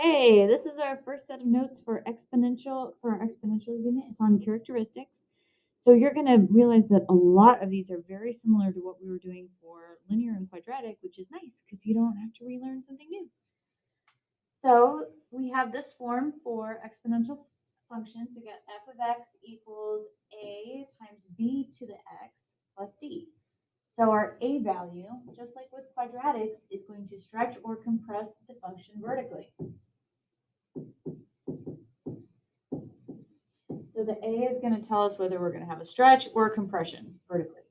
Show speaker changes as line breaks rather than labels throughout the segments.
Hey, this is our first set of notes for our exponential unit. It's on characteristics. So you're going to realize that a lot of these are very similar to what we were doing for linear and quadratic, which is nice because you don't have to relearn something new. So we have this form for exponential functions. We got f of x equals a times b to the x plus d. So our a value, just like with quadratics, is going to stretch or compress the function vertically. So the A is going to tell us whether we're going to have a stretch or a compression vertically.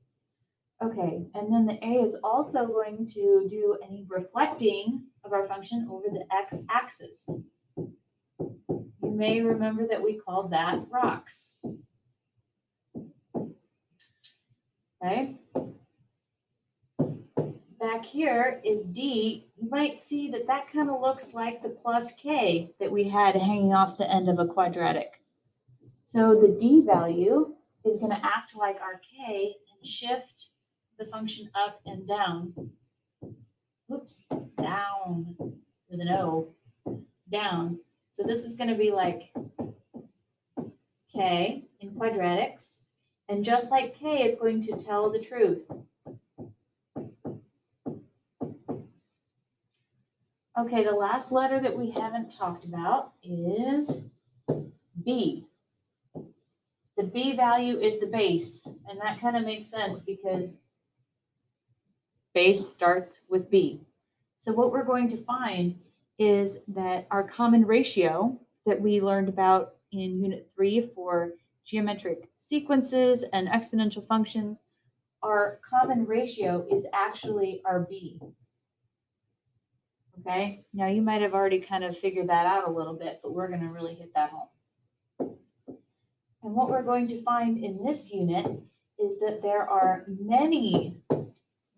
Okay, and then the A is also going to do any reflecting of our function over the x-axis. You may remember that we called that rocks. Okay. Back here is D. You might see that that kind of looks like the plus K that we had hanging off the end of a quadratic. So the D value is going to act like our K and shift the function up and down. Whoops, down with an O, down. So this is going to be like K in quadratics. And just like K, it's going to tell the truth. Okay, the last letter that we haven't talked about is B. The B value is the base, and that kind of makes sense because base starts with B. So what we're going to find is that our common ratio that we learned about in Unit 3 for geometric sequences and exponential functions, our common ratio is actually our B. Okay, now you might have already kind of figured that out a little bit, but we're going to really hit that home. And what we're going to find in this unit is that there are many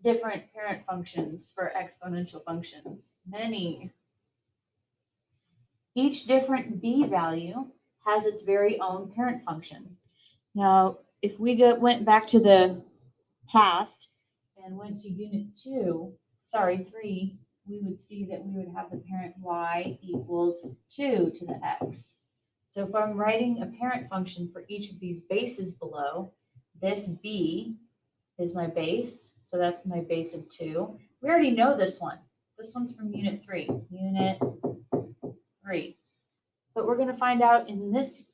different parent functions for exponential functions. Many. Each different b value has its very own parent function. Now, if we went back to the past and went to unit 3, we would see that we would have the parent y equals 2 to the x. So if I'm writing a parent function for each of these bases below, this b is my base, so that's my base of 2. We already know this one. This one's from Unit 3. Unit 3. But we're going to find out in this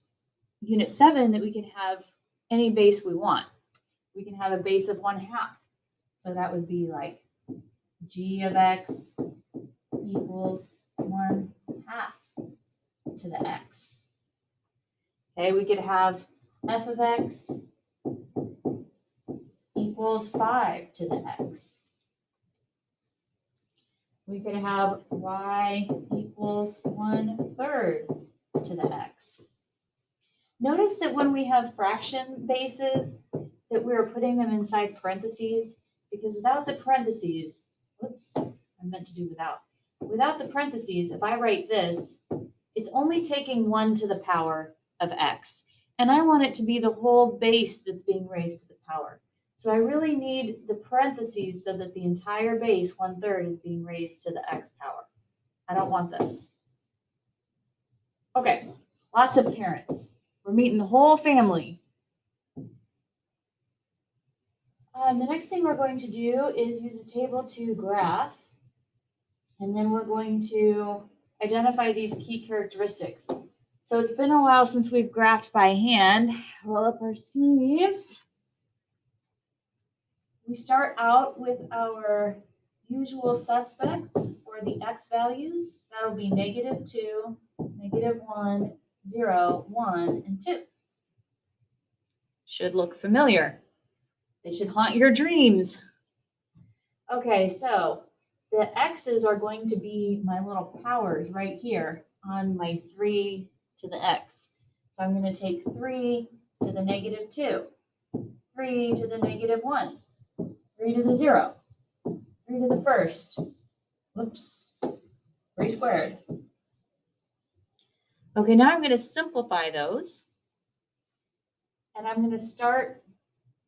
Unit 7 that we can have any base we want. We can have a base of 1/2. So that would be like g of x equals 1/2 to the x. Okay, we could have f of x equals 5 to the x. We could have y equals 1/3 to the x. Notice that when we have fraction bases, that we're putting them inside parentheses, because without the parentheses, whoops, I meant to do without. Without the parentheses, if I write this, it's only taking 1 to the power of x. And I want it to be the whole base that's being raised to the power. So I really need the parentheses so that the entire base, 1/3, is being raised to the x power. I don't want this. Okay, lots of parents. We're meeting the whole family. The next thing we're going to do is use a table to graph. And then we're going to identify these key characteristics. So it's been a while since we've graphed by hand. Roll up our sleeves. We start out with our usual suspects for the x values. That'll be -2, -1, 0, 1, and 2. Should look familiar. They should haunt your dreams. Okay, so the x's are going to be my little powers right here on my 3 to the x. So I'm going to take 3 to the -2, 3 to the -1, 3 to the 0, 3 to the first. Whoops, 3 squared. Okay, now I'm going to simplify those. And I'm going to start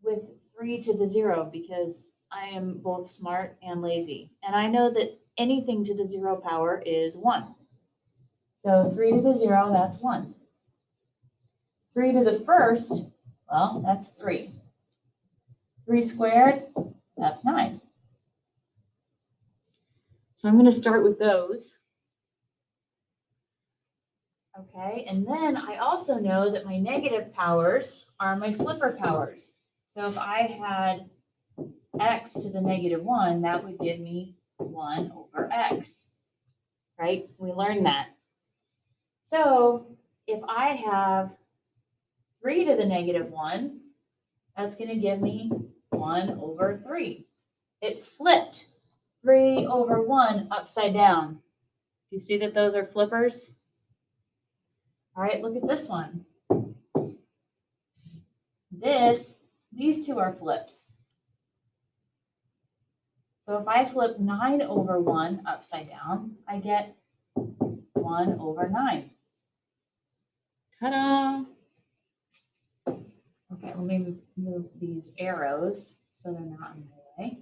with 3 to the 0 because I am both smart and lazy. And I know that anything to the 0 power is 1. So 3 to the 0, that's 1. 3 to the first, well, that's 3. 3 squared, that's 9. So I'm going to start with those. Okay, and then I also know that my negative powers are my flipper powers. So if I had x to the negative 1, that would give me 1 over x, right? We learned that. So if I have 3 to the negative 1, that's going to give me 1 over 3. It flipped 3 over 1 upside down. Do you see that those are flippers? All right, look at this one. These two are flips. So if I flip 9 over 1 upside down, I get 1 over 9. Ta-da! Okay, let me move these arrows so they're not in my way.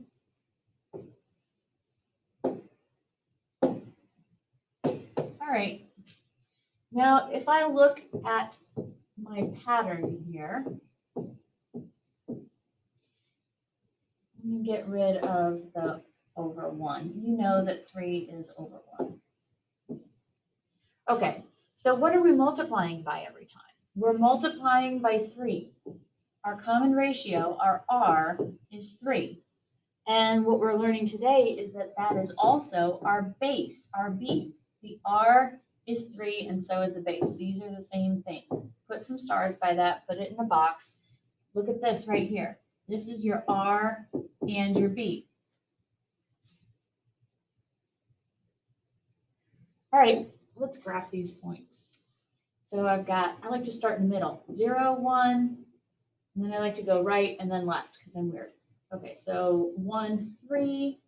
All right. Now, if I look at my pattern here, let me get rid of the over 1. You know that 3 is over 1. Okay, so what are we multiplying by every time? We're multiplying by 3. Our common ratio, our R, is 3. And what we're learning today is that that is also our base, our B. The R is 3, and so is the base. These are the same thing. Put some stars by that, put it in a box. Look at this right here. This is your R and your B. All right, let's graph these points. So I like to start in the middle. 0, 1, and then I like to go right and then left because I'm weird. Okay, so 1, 3,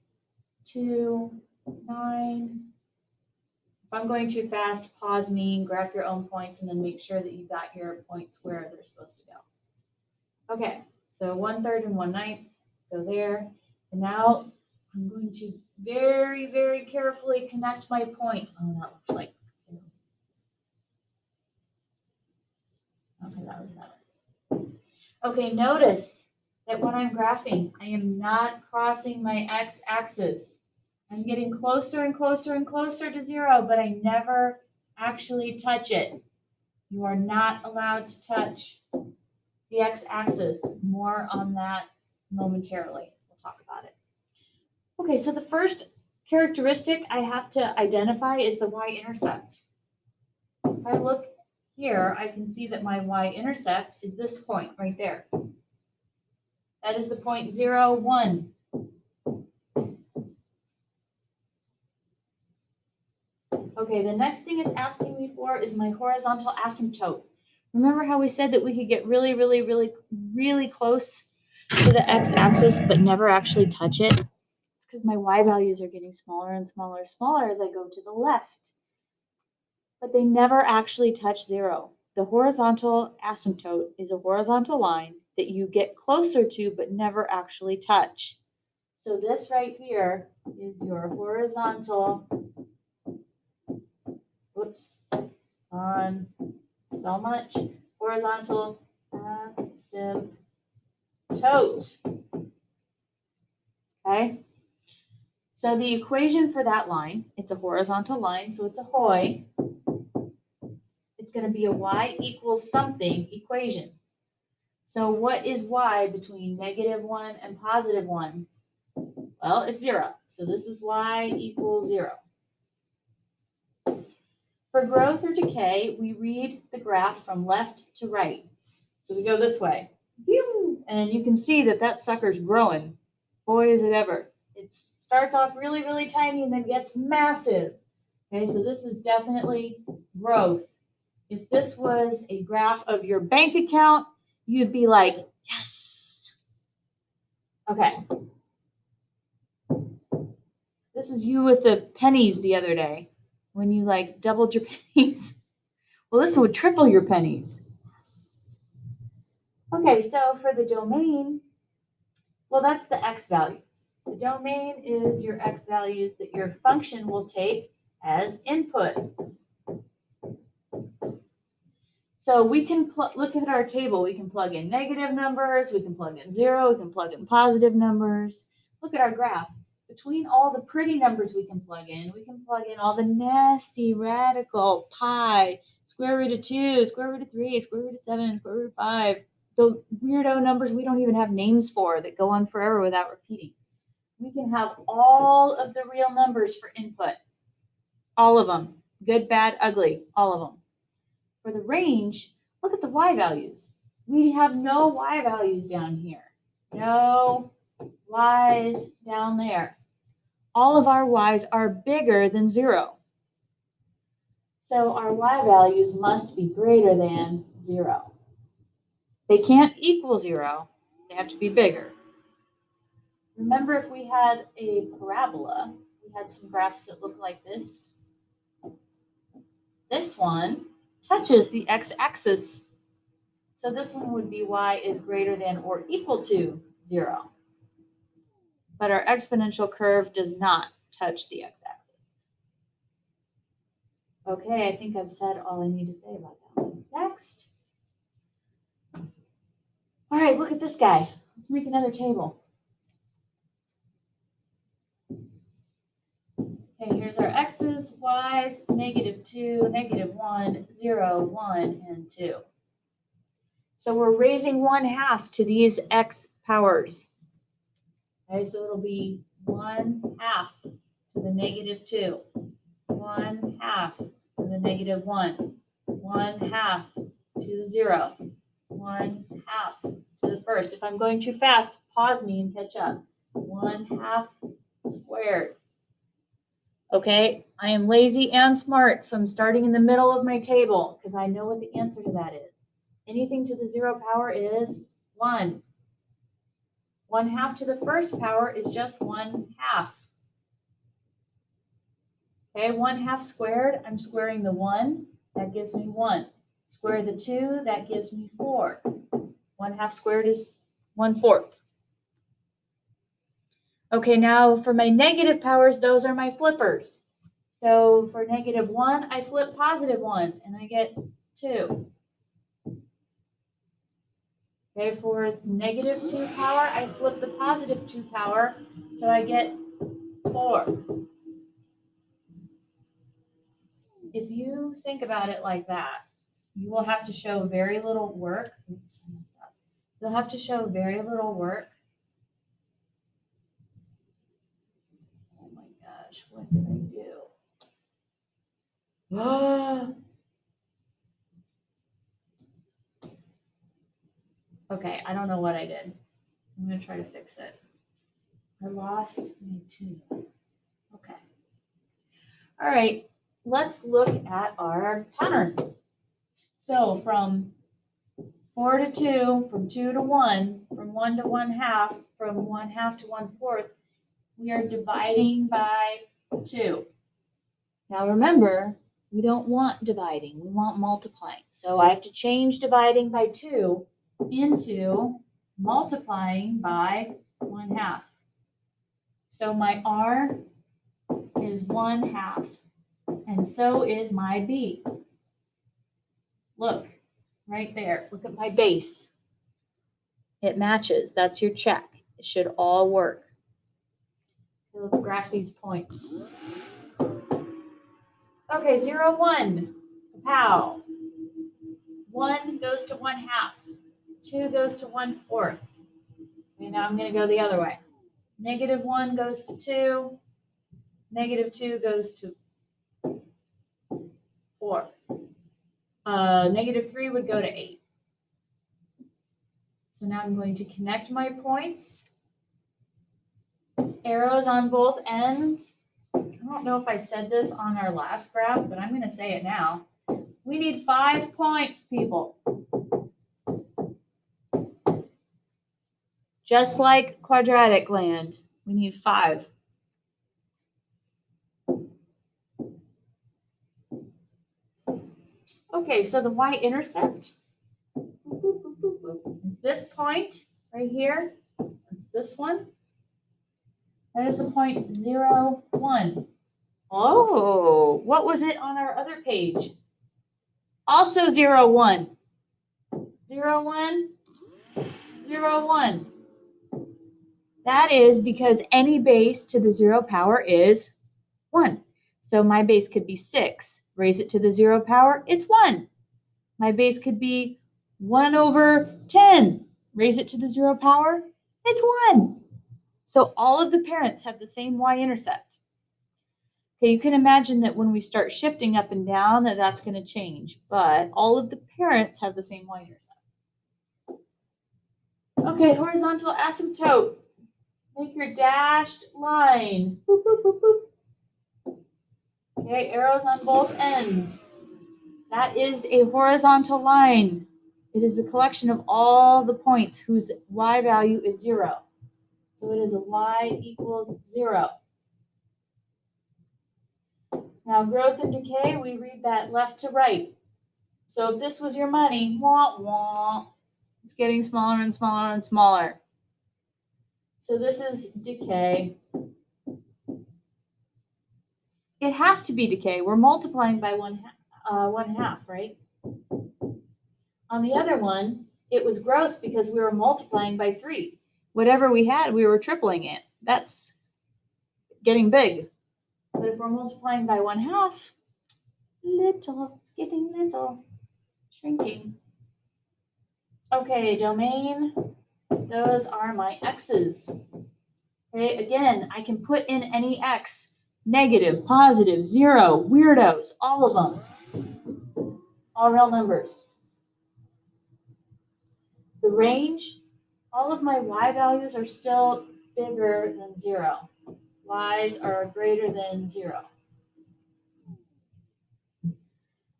2, 9. If I'm going too fast, pause me, graph your own points, and then make sure that you got your points where they're supposed to go. Okay, so 1/3 and 1/9 go there. And now I'm going to very, very carefully connect my points. Oh, that looks like, okay, that was better. Okay, notice that when I'm graphing, I am not crossing my x-axis. I'm getting closer and closer and closer to 0, but I never actually touch it. You are not allowed to touch the x-axis. More on that momentarily. We'll talk about it. Okay, so the first characteristic I have to identify is the y-intercept. If I look here, I can see that my y-intercept is this point right there. That is the point 0, 1. Okay, the next thing it's asking me for is my horizontal asymptote. Remember how we said that we could get really, really, really, really close to the x-axis but never actually touch it? It's because my y values are getting smaller and smaller and smaller as I go to the left. But they never actually touch 0. The horizontal asymptote is a horizontal line that you get closer to but never actually touch. So this right here is your horizontal, whoops, on spell much, horizontal asymptote. Okay, so the equation for that line, it's a horizontal line, so it's a HOI. It's going to be a y equals something equation. So what is y between -1 and +1? Well, it's 0. So this is y equals 0. For growth or decay, we read the graph from left to right. So we go this way. And you can see that that sucker's growing. Boy, is it ever. It starts off really, really tiny and then gets massive. Okay, so this is definitely growth. If this was a graph of your bank account, you'd be like, yes. Okay. This is you with the pennies the other day when you like doubled your pennies. Well, this would triple your pennies. Yes. Okay, so for the domain, well, that's the x values. The domain is your x values that your function will take as input. So we can look at our table. We can plug in negative numbers. We can plug in 0. We can plug in positive numbers. Look at our graph. Between all the pretty numbers we can plug in all the nasty, radical, pi, square root of 2, square root of 3, square root of 7, square root of 5, the weirdo numbers we don't even have names for that go on forever without repeating. We can have all of the real numbers for input. All of them. Good, bad, ugly. All of them. For the range, look at the y values. We have no y values down here. No y's down there. All of our y's are bigger than 0. So our y values must be greater than 0. They can't equal 0. They have to be bigger. Remember, if we had a parabola, we had some graphs that look like this. This one touches the x-axis. So this one would be y is greater than or equal to 0. But our exponential curve does not touch the x-axis. Okay, I think I've said all I need to say about that one. Next. All right, look at this guy. Let's make another table. Okay, here's our x's, y's, -2, -1, 0, 1, and 2. So we're raising 1/2 to these x powers. Okay, so it'll be 1/2 to the -2, 1/2 to the -1, 1/2 to the 0, 1/2 to the first. If I'm going too fast, pause me and catch up. 1/2 squared. Okay, I am lazy and smart, so I'm starting in the middle of my table because I know what the answer to that is. Anything to the 0 power is 1. 1/2 to the first power is just 1/2. Okay, 1/2 squared, I'm squaring the 1, that gives me 1. Square the 2, that gives me 4. 1/2 squared is 1/4. Okay, now for my negative powers, those are my flippers. So for -1, I flip +1, and I get 2. Okay, for -2 power, I flip the +2 power, so I get 4. If you think about it like that, you will have to show very little work. Oops, I messed up. You'll have to show very little work. Oh my gosh, what did I do? Okay, I don't know what I did. I'm going to try to fix it. I lost my tune. Okay. All right, let's look at our pattern. So from 4 to 2, from 2 to 1, from 1 to 1/2, from 1/2 to 1/4, we are dividing by 2. Now remember, we don't want dividing, we want multiplying. So I have to change dividing by 2 into multiplying by 1/2. So my R is 1/2, and so is my B. Look, right there, look at my base. It matches, that's your check. It should all work. Okay, let's graph these points. Okay, 0, 1, pow. 1 goes to 1/2. 2 goes to 1/4. Okay, now I'm going to go the other way. -1 goes to 2. -2 goes to 4. -3 would go to 8. So now I'm going to connect my points. Arrows on both ends. I don't know if I said this on our last graph, but I'm going to say it now. We need 5 points, people. Just like quadratic land, we need 5. Okay, so the y-intercept is this point right here. It's this one. That is the point 0, 1. Oh, what was it on our other page? Also 0, 1. 0, 1, 0, 1. That is because any base to the 0 power is 1. So my base could be 6. Raise it to the 0 power, it's 1. My base could be 1 over 10. Raise it to the 0 power, it's 1. So all of the parents have the same y-intercept. Okay, you can imagine that when we start shifting up and down, that's going to change. But all of the parents have the same y-intercept. Okay, horizontal asymptote. Make your dashed line. Boop, boop, boop, boop. Okay, arrows on both ends. That is a horizontal line. It is the collection of all the points whose y value is 0. So it is a y equals 0. Now growth and decay, we read that left to right. So if this was your money, wah, wah, it's getting smaller and smaller and smaller. So this is decay. It has to be decay. We're multiplying by one half, right? On the other one, it was growth because we were multiplying by 3. Whatever we had, we were tripling it. That's getting big. But if we're multiplying by 1/2, little, it's getting little, shrinking. Okay, domain, those are my x's. Okay, again, I can put in any x, negative, positive, 0, weirdos, all of them, all real numbers. The range, all of my y values are still bigger than 0. Y's are greater than 0.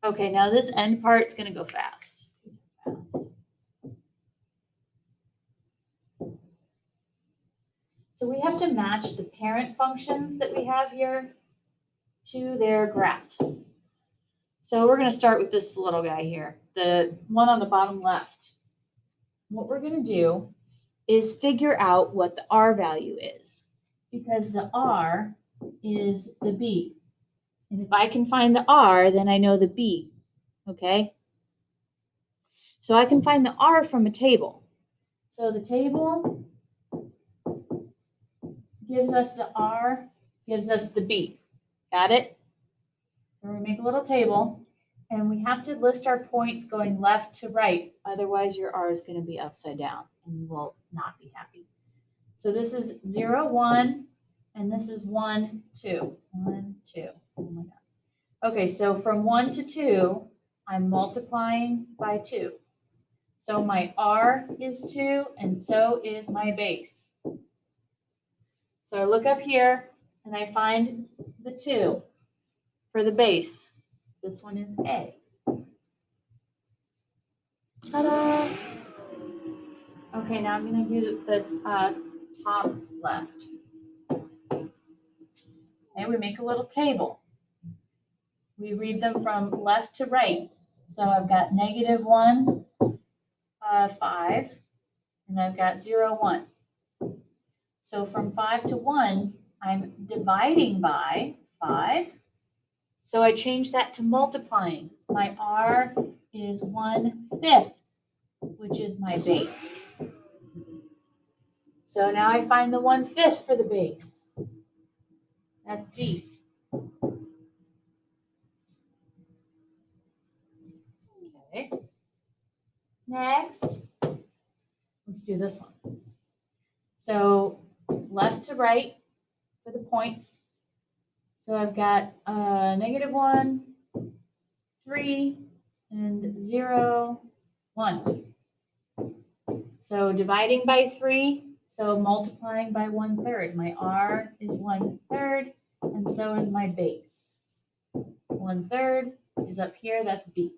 Okay, now this end part's going to go fast. So we have to match the parent functions that we have here to their graphs. So we're going to start with this little guy here, the one on the bottom left. What we're going to do is figure out what the R value is, because the R is the B. And if I can find the R, then I know the B, okay? So I can find the R from a table. So the table gives us the R, gives us the B. Got it? So we make a little table, and we have to list our points going left to right. Otherwise, your R is going to be upside down, and you will not be happy. So this is 0, 1, and this is 1, 2. 1, 2. Oh my God. Okay, so from 1 to 2, I'm multiplying by 2. So my R is 2, and so is my base. So I look up here, and I find the 2 for the base. This one is A. Ta-da! Okay, now I'm going to do the top left. And we make a little table. We read them from left to right. So I've got -1, 5, and I've got 0, 1. So from 5 to 1, I'm dividing by 5. So I change that to multiplying. My R is 1/5, which is my base. So now I find the 1/5 for the base. That's D. Okay. Next, let's do this one. So left to right for the points. So I've got -1, 3, and 0, 1. So dividing by 3, so multiplying by 1/3. My R is 1/3, and so is my base. 1/3 is up here, that's B.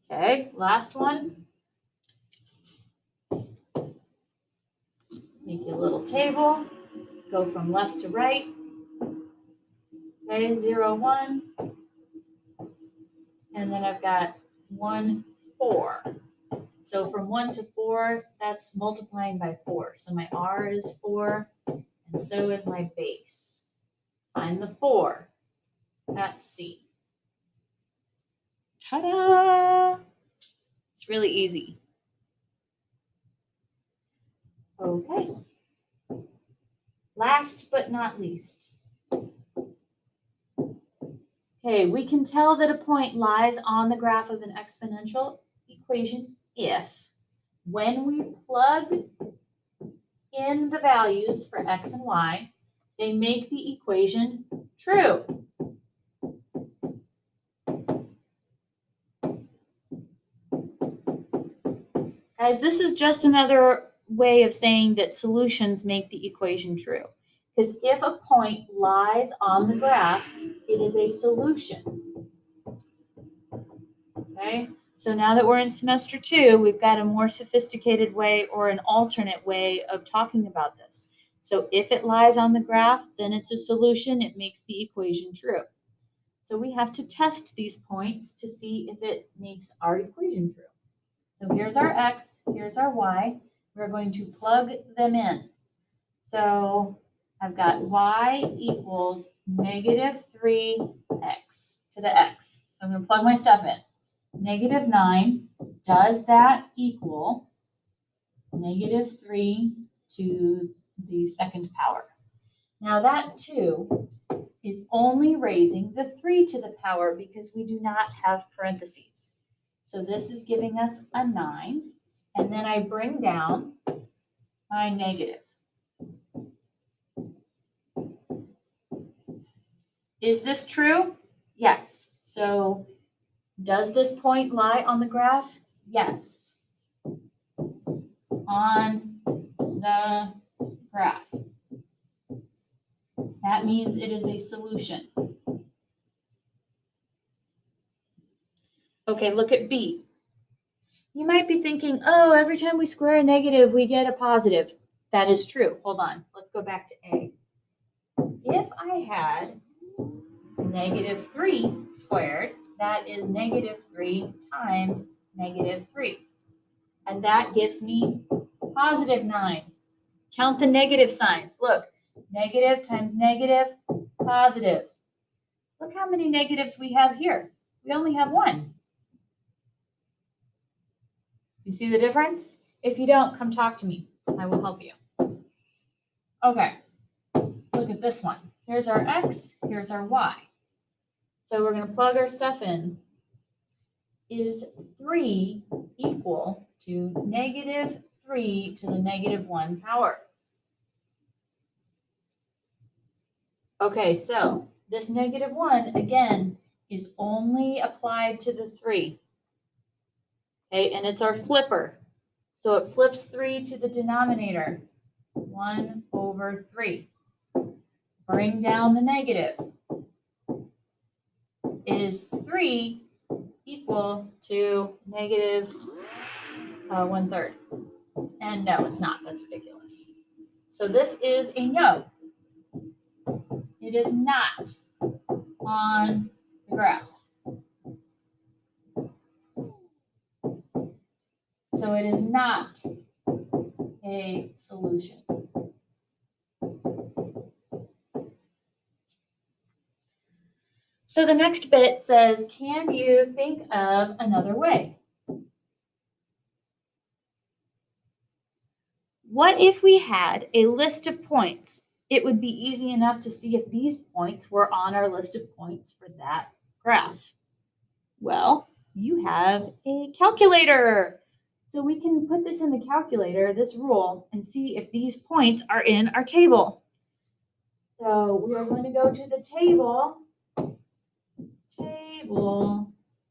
Okay, last one. Make a little table, go from left to right. Okay, 0, 1. And then I've got 1, 4. So from 1 to 4, that's multiplying by 4. So my R is 4, and so is my base. Find the 4. That's C. Ta-da! It's really easy. Okay. Last but not least. Okay, we can tell that a point lies on the graph of an exponential equation if, when we plug in the values for x and y, they make the equation true. Guys, this is just another way of saying that solutions make the equation true. Because if a point lies on the graph, it is a solution. Okay, so now that we're in semester 2, we've got a more sophisticated way or an alternate way of talking about this. So if it lies on the graph, then it's a solution. It makes the equation true. So we have to test these points to see if it makes our equation true. So here's our x, here's our y. We're going to plug them in. So I've got y equals negative 3x to the x. So I'm going to plug my stuff in. Negative 9, does that equal negative 3 to the second power? Now that 2 is only raising the 3 to the power because we do not have parentheses. So this is giving us a 9, and then I bring down my negative. Is this true? Yes. So does this point lie on the graph? Yes. On the graph. That means it is a solution. Okay, look at B. You might be thinking, oh, every time we square a negative, we get a positive. That is true. Hold on. Let's go back to A. If I had negative 3 squared, that is negative 3 times negative 3. And that gives me positive 9. Count the negative signs. Look, negative times negative, positive. Look how many negatives we have here. We only have 1. You see the difference? If you don't, come talk to me. I will help you. Okay, look at this one. Here's our x, here's our y. So we're going to plug our stuff in. Is 3 equal to negative 3 to the negative 1 power? Okay, so this negative 1, again, is only applied to the 3. Okay, and it's our flipper. So it flips 3 to the denominator. 1 over 3. Bring down the negative. Is 3 equal to negative 1/3? And no, it's not. That's ridiculous. So this is a no. It is not on the graph. So it is not a solution. So the next bit says, can you think of another way? What if we had a list of points? It would be easy enough to see if these points were on our list of points for that graph. Well, you have a calculator. So we can put this in the calculator, this rule, and see if these points are in our table. So we are going to go to the table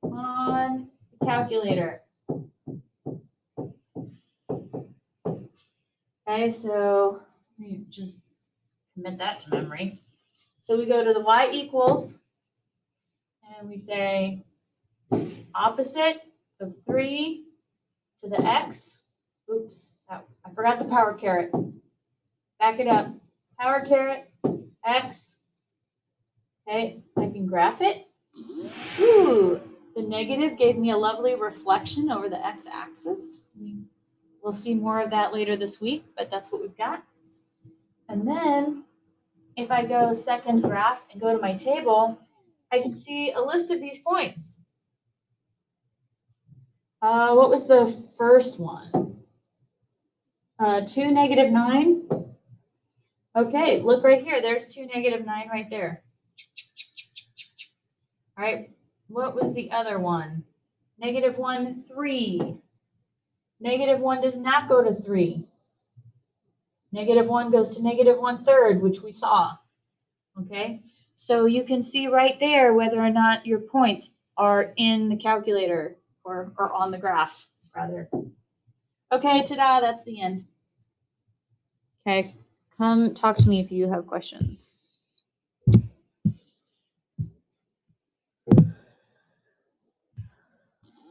on the calculator. Okay, so let me just commit that to memory. So we go to the y equals, and we say opposite of 3 to the x. Oops, I forgot the power caret. Back it up. Power caret, x. Okay, I can graph it. Ooh, the negative gave me a lovely reflection over the x-axis. We'll see more of that later this week, but that's what we've got. And then if I go second graph and go to my table, I can see a list of these points. What was the first one? 2, -9? Okay, look right here. There's 2, -9 right there. All right, what was the other one? -1, 3. -1 does not go to 3. -1 goes to -1/3, which we saw. Okay, so you can see right there whether or not your points are in the calculator or on the graph, rather. Okay, ta-da, that's the end. Okay, come talk to me if you have questions.